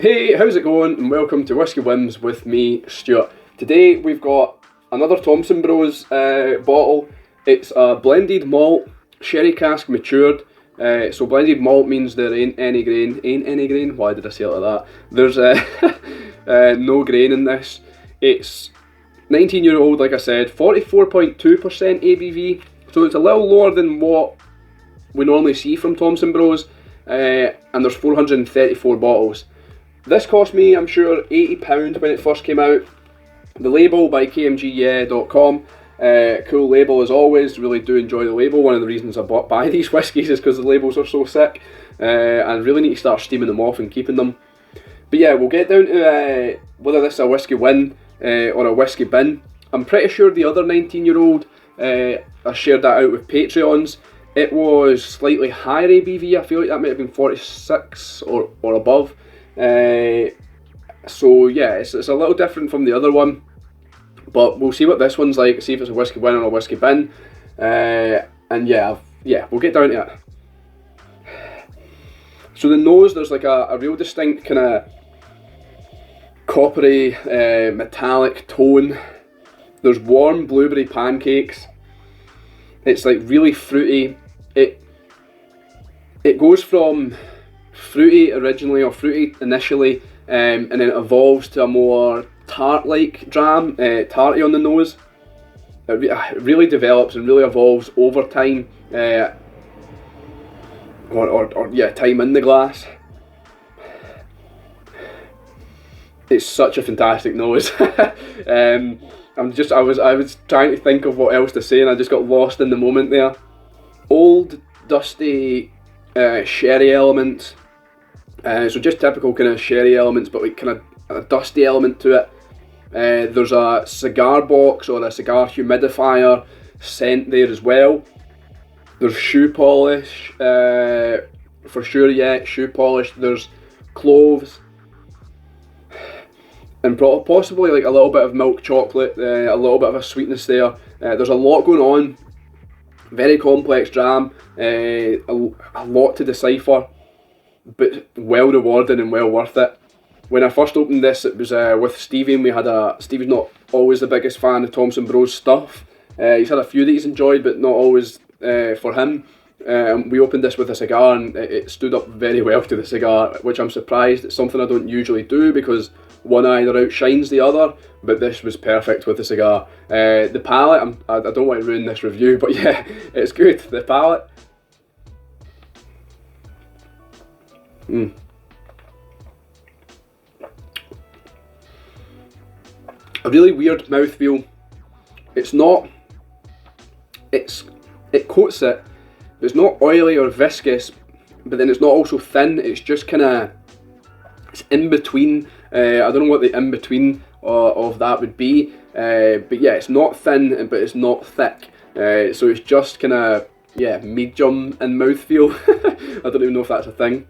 Hey, how's it going? And welcome to Whisky Whims with me, Stuart. Today we've got another Thompson Bros bottle. It's a blended malt, sherry cask matured. So blended malt means there ain't any grain. Ain't any grain? Why did I say it like that? There's no grain in this. It's 19-year-old, like I said, 44.2% ABV. So it's a little lower than what we normally see from Thompson Bros. And there's 434 bottles. This cost me, I'm sure, £80 when it first came out. The label by kmg.com. Cool label as always, really do enjoy the label. One of the reasons I buy these whiskies is because the labels are so sick. And really need to start steaming them off and keeping them. But yeah, we'll get down to whether this is a Whisky Win or a Whisky Bin. I'm pretty sure the other 19-year-old, I shared that out with Patreons. It was slightly higher ABV, I feel like that might have been 46 or above. So yeah, it's a little different from the other one, but we'll see what this one's like, see if it's a Whisky Win or a Whisky Bin, and yeah, we'll get down to it. So the nose, there's like a real distinct kind of coppery, metallic tone. There's warm blueberry pancakes. It's like really fruity. It goes from fruity originally, or fruity initially, and then it evolves to a more tart-like dram, tarty on the nose. It really develops and really evolves over time, or time in the glass. It's such a fantastic nose. I was trying to think of what else to say, and I just got lost in the moment there. Old, dusty sherry elements. So just typical kind of sherry elements, but like kind of a dusty element to it. There's a cigar box or a cigar humidifier scent there as well. There's shoe polish, for sure, yeah, shoe polish. There's cloves, and possibly like a little bit of milk chocolate, a little bit of a sweetness there. There's a lot going on. Very complex dram, a lot to decipher, but well rewarding and well worth it. When I first opened this, it was with Stevie, and Stevie's not always the biggest fan of Thompson Bros stuff. He's had a few that he's enjoyed, but not always for him. We opened this with a cigar, and it stood up very well to the cigar, which I'm surprised. It's something I don't usually do because one either outshines the other, but this was perfect with the cigar. The palate, I don't want to ruin this review, but yeah, it's good. The palate. A really weird mouthfeel. It coats it, but it's not oily or viscous, but then it's not also thin. It's just kind of, it's in between. I don't know what the in between of that would be, but yeah, it's not thin, but it's not thick. So it's just kind of, yeah, medium in mouthfeel. I don't even know if that's a thing.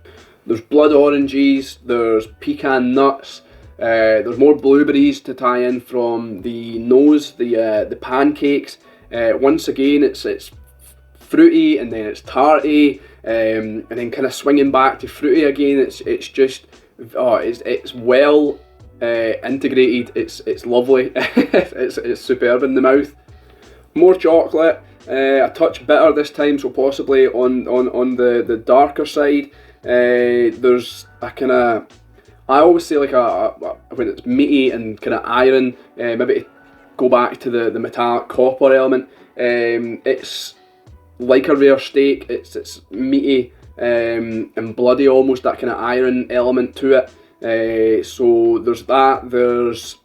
There's blood oranges, there's pecan nuts, there's more blueberries to tie in from the nose, the pancakes. Once again, it's fruity, and then it's tarty, and then kind of swinging back to fruity again. It's just, it's well integrated. It's lovely. it's superb in the mouth. More chocolate, a touch bitter this time, so possibly on the darker side. There's a kind of, I always say like when it's meaty and kind of iron, maybe to go back to the metallic copper element. It's like a rare steak. It's meaty and bloody, almost that kind of iron element to it. So there's that. There's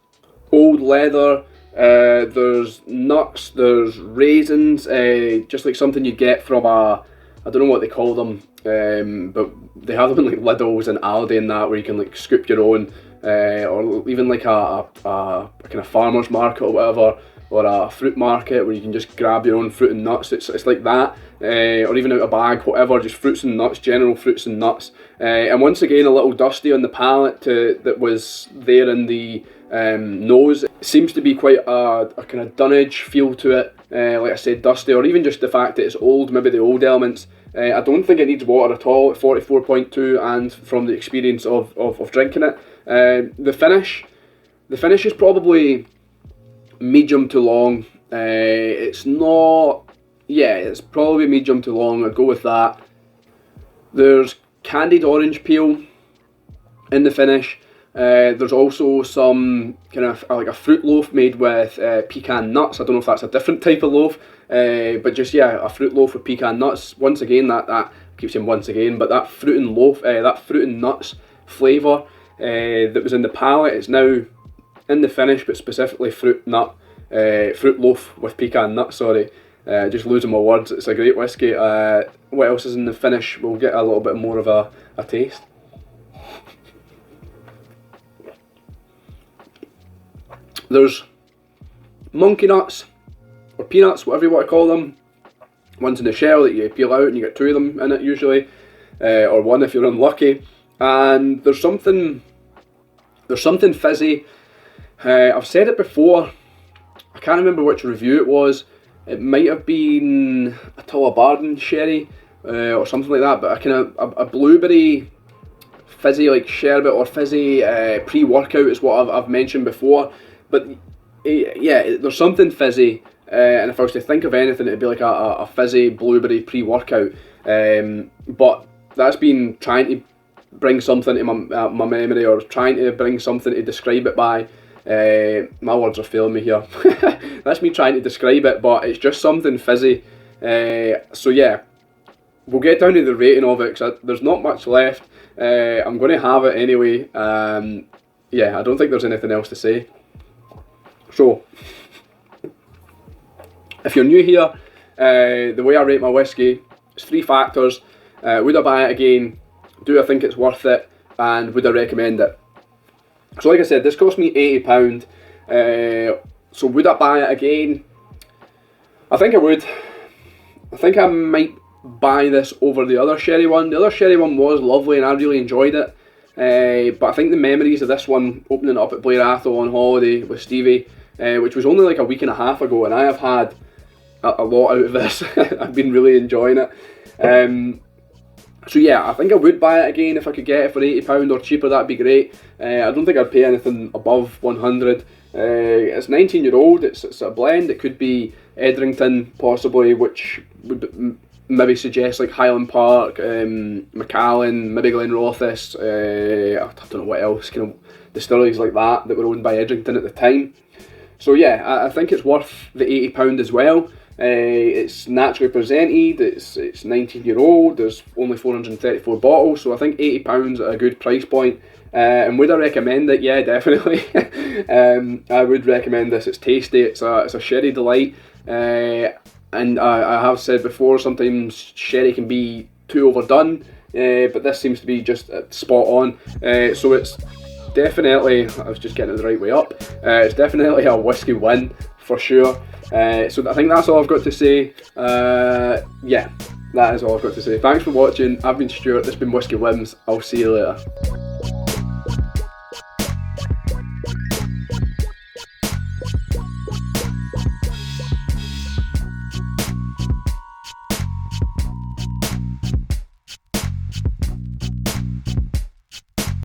old leather. There's nuts. There's raisins. Just like something you get from I don't know what they call them, but they have them in like Lidl's and Aldi and that, where you can like scoop your own, or even like a kind of farmer's market or whatever, or a fruit market where you can just grab your own fruit and nuts. It's like that, or even out a bag, whatever, just fruits and nuts, general fruits and nuts. And once again, a little dusty on the palate that was there in the nose. It seems to be quite a kind of dunnage feel to it. Like I said, dusty, or even just the fact that it's old, maybe the old elements I don't think it needs water at all at 44.2, and from the experience of drinking it. The finish is probably medium to long. It's not, yeah, it's probably medium to long, I'd go with that. There's candied orange peel in the finish. There's also some kind of like a fruit loaf made with pecan nuts. I don't know if that's a different type of loaf, but just, yeah, a fruit loaf with pecan nuts. Once again, that I keep saying once again, but that fruit and loaf, that fruit and nuts flavour that was in the palate, it's now in the finish, but specifically fruit loaf with pecan nuts. Sorry, just losing my words. It's a great whiskey. What else is in the finish? We'll get a little bit more of a taste. There's monkey nuts, or peanuts, whatever you want to call them. One's in the shell that you peel out and you get 2 of them in it usually, or 1 if you're unlucky. And there's something fizzy. I've said it before, I can't remember which review it was. It might have been a Tullabarden sherry or something like that, but a blueberry fizzy like sherbet or fizzy pre-workout is what I've mentioned before. But yeah, there's something fizzy, and if I was to think of anything, it'd be like a fizzy blueberry pre-workout. But that's been trying to bring something to my memory, or trying to bring something to describe it by. My words are failing me here. That's me trying to describe it, but it's just something fizzy. So yeah, we'll get down to the rating of it, because there's not much left. I'm going to have it anyway. Yeah, I don't think there's anything else to say. So, if you're new here, the way I rate my whiskey is 3 factors. Would I buy it again? Do I think it's worth it? And would I recommend it? So like I said, this cost me £80. So would I buy it again? I think I would. I think I might buy this over the other sherry one. The other sherry one was lovely and I really enjoyed it. But I think the memories of this one, opening it up at Blair Athol on holiday with Stevie, which was only like a week and a half ago, and I have had a lot out of this. I've been really enjoying it. So yeah, I think I would buy it again if I could get it for £80 or cheaper. That'd be great. I don't think I'd pay anything above 100. It's 19-year-old. It's a blend. It could be Edrington possibly, which would maybe suggest like Highland Park, Macallan, maybe Glenrothes. I don't know what else, kind of distilleries like that were owned by Edrington at the time. So yeah, I think it's worth the £80 as well. It's naturally presented, it's 19-year-old, there's only 434 bottles, so I think £80 at a good price point. And would I recommend it? Yeah, definitely. I would recommend this. It's tasty, it's a sherry delight, and I have said before, sometimes sherry can be too overdone, but this seems to be just spot on. So it's definitely, I was just getting it the right way up, it's definitely a Whisky Win for sure. So I think that's all I've got to say. Yeah, that is all I've got to say. Thanks for watching. I've been Stuart, this has been Whisky Whims. I'll see you later.